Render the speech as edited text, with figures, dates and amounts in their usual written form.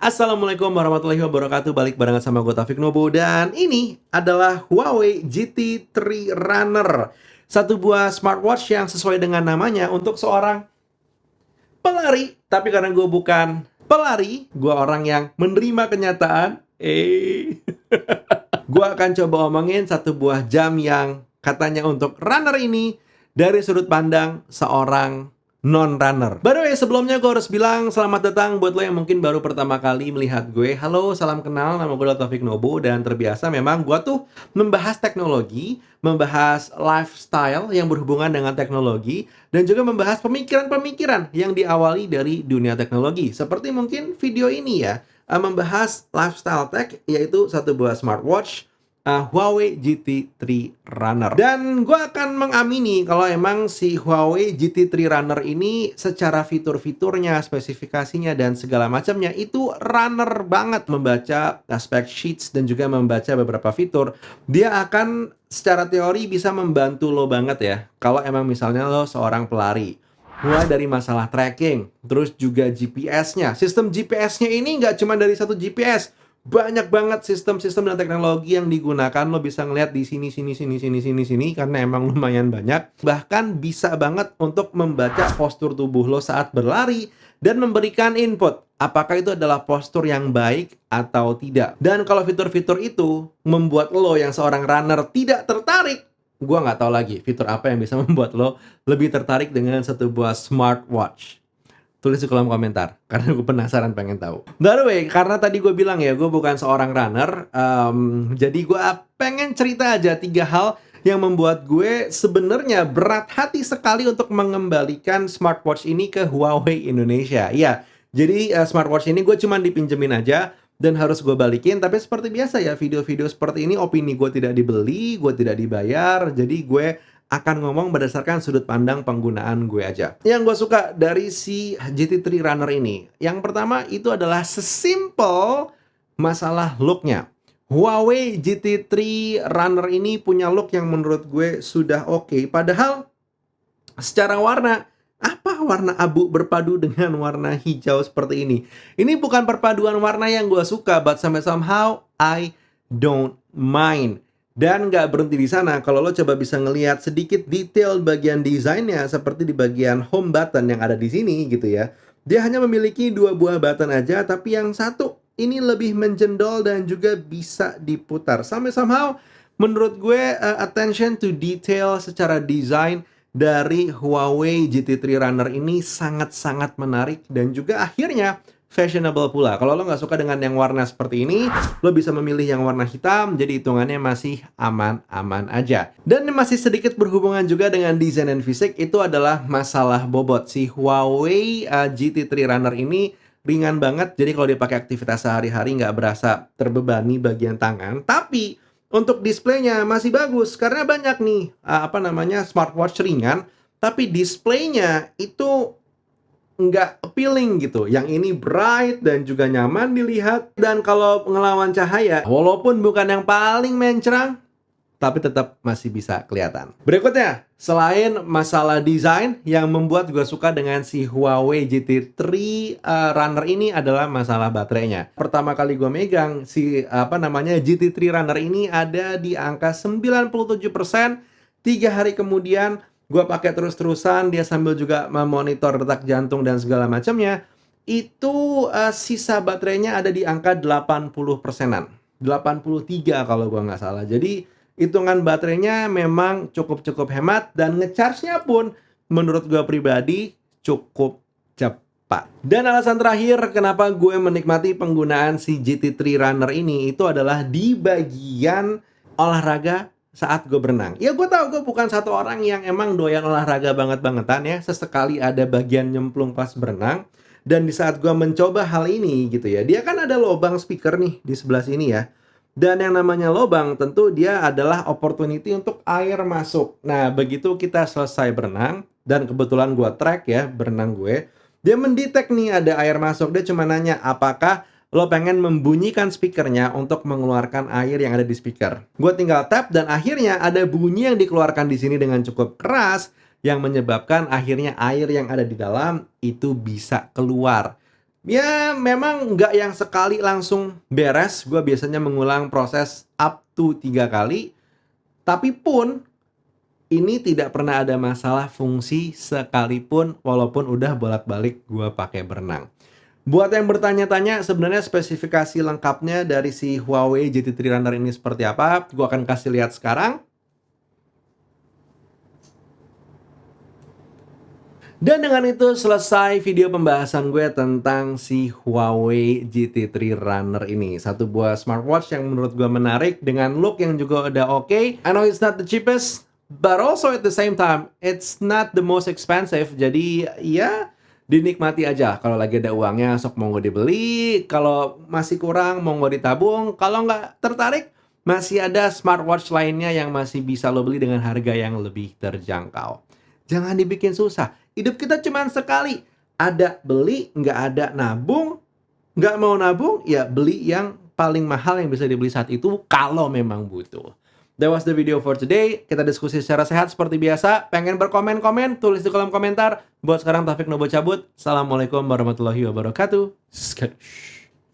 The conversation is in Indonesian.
Assalamualaikum warahmatullahi wabarakatuh. Balik barengan sama gue Taufik Nobo. Dan ini adalah Huawei GT3 Runner, satu buah smartwatch yang sesuai dengan namanya untuk seorang pelari. Tapi karena gue bukan pelari, gue orang yang menerima kenyataan. Gue akan coba omongin satu buah jam yang katanya untuk runner ini dari sudut pandang seorang non-runner. By the way, sebelumnya gue harus bilang selamat datang buat lo yang mungkin baru pertama kali melihat gue. Halo, salam kenal, nama gue Taufik Nobo. Dan terbiasa memang gue tuh membahas teknologi, membahas lifestyle yang berhubungan dengan teknologi, dan juga membahas pemikiran-pemikiran yang diawali dari dunia teknologi. Seperti mungkin video ini ya, membahas lifestyle tech, yaitu satu buah smartwatch Huawei GT3 Runner. Dan gue akan mengamini kalau emang si Huawei GT3 Runner ini secara fitur-fiturnya, spesifikasinya, dan segala macamnya itu runner banget. Membaca spec sheets dan juga membaca beberapa fitur, dia akan secara teori bisa membantu lo banget ya kalau emang misalnya lo seorang pelari. Mulai dari masalah tracking, terus juga GPS-nya. Sistem GPS-nya ini nggak cuma dari satu GPS, banyak banget sistem-sistem dan teknologi yang digunakan. Lo bisa ngeliat di sini karena emang lumayan banyak. Bahkan bisa banget untuk membaca postur tubuh lo saat berlari dan memberikan input apakah itu adalah postur yang baik atau tidak. Dan kalau fitur-fitur itu membuat lo yang seorang runner tidak tertarik, gua nggak tahu lagi fitur apa yang bisa membuat lo lebih tertarik dengan satu buah smartwatch. Tulis di kolom komentar, karena gue penasaran pengen tahu. By the way, karena tadi gue bilang ya, gue bukan seorang runner, jadi gue pengen cerita aja 3 hal yang membuat gue sebenarnya berat hati sekali untuk mengembalikan smartwatch ini ke Huawei Indonesia. Iya, jadi smartwatch ini gue cuma dipinjemin aja dan harus gue balikin. Tapi seperti biasa ya, video-video seperti ini opini gue tidak dibeli, gue tidak dibayar, jadi gue akan ngomong berdasarkan sudut pandang penggunaan gue aja. Yang gue suka dari si GT3 Runner ini, yang pertama itu adalah sesimpel masalah looknya. Huawei GT3 Runner ini punya look yang menurut gue sudah oke. Padahal secara warna, apa warna abu berpadu dengan warna hijau seperti ini? Ini bukan perpaduan warna yang gue suka, but somehow I don't mind. Dan nggak berhenti di sana, kalau lo coba bisa ngelihat sedikit detail bagian desainnya seperti di bagian home button yang ada di sini gitu ya. Dia hanya memiliki 2 buah button aja, tapi yang satu ini lebih menjendol dan juga bisa diputar. Somehow menurut gue attention to detail secara desain dari Huawei GT3 Runner ini sangat-sangat menarik dan juga akhirnya fashionable pula. Kalau lo nggak suka dengan yang warna seperti ini, lo bisa memilih yang warna hitam, jadi hitungannya masih aman-aman aja. Dan masih sedikit berhubungan juga dengan desain dan fisik, itu adalah masalah bobot. Si Huawei GT3 Runner ini ringan banget, jadi kalau dipakai aktivitas sehari-hari nggak berasa terbebani bagian tangan. Tapi untuk displaynya masih bagus, karena banyak nih, smartwatch ringan, tapi displaynya itu nggak appealing gitu. Yang ini bright dan juga nyaman dilihat. Dan kalau ngelawan cahaya, walaupun bukan yang paling mencerang, tapi tetap masih bisa kelihatan. Berikutnya, selain masalah desain, yang membuat gue suka dengan si Huawei GT3 Runner ini adalah masalah baterainya. Pertama kali gue megang si GT3 Runner ini ada di angka 97%. 3 hari kemudian gue pakai terus-terusan, dia sambil juga memonitor detak jantung dan segala macamnya. Itu sisa baterainya ada di angka 80%-an. 83 kalau gue nggak salah. Jadi hitungan baterainya memang cukup hemat dan ngecharge-nya pun menurut gue pribadi cukup cepat. Dan alasan terakhir kenapa gue menikmati penggunaan si GT3 Runner ini itu adalah di bagian olahraga saat gue berenang. Ya gue tahu gue bukan satu orang yang emang doyan olahraga banget-bangetan ya. Sesekali ada bagian nyemplung pas berenang. Dan di saat gue mencoba hal ini gitu ya, dia kan ada lubang speaker nih di sebelah sini ya. Dan yang namanya lubang tentu dia adalah opportunity untuk air masuk. Nah begitu kita selesai berenang, dan kebetulan gue track ya berenang gue, dia mendetek nih ada air masuk. Dia cuma nanya apakah lo pengen membunyikan speakernya untuk mengeluarkan air yang ada di speaker. Gue tinggal tap dan akhirnya ada bunyi yang dikeluarkan di sini dengan cukup keras yang menyebabkan akhirnya air yang ada di dalam itu bisa keluar. Ya, memang nggak yang sekali langsung beres, gue biasanya mengulang proses up to 3 kali, tapi pun ini tidak pernah ada masalah fungsi sekalipun walaupun udah bolak-balik gue pakai berenang. Buat yang bertanya-tanya sebenarnya spesifikasi lengkapnya dari si Huawei GT3 Runner ini seperti apa, gue akan kasih lihat sekarang. Dan dengan itu selesai video pembahasan gue tentang si Huawei GT3 Runner ini. Satu buah smartwatch yang menurut gue menarik dengan look yang juga udah oke. I know it's not the cheapest, but also at the same time, it's not the most expensive. Jadi ya dinikmati aja. Kalau lagi ada uangnya sok monggo dibeli. Kalau masih kurang monggo ditabung. Kalau nggak tertarik, masih ada smartwatch lainnya yang masih bisa lo beli dengan harga yang lebih terjangkau. Jangan dibikin susah. Hidup kita cuma sekali. Ada beli, nggak ada nabung. Nggak mau nabung, ya beli yang paling mahal yang bisa dibeli saat itu kalau memang butuh. That was the video for today. Kita diskusi secara sehat seperti biasa. Pengen berkomen-komen, tulis di kolom komentar. Buat sekarang Taufik Nobo cabut. Assalamualaikum warahmatullahi wabarakatuh. Skadoosh.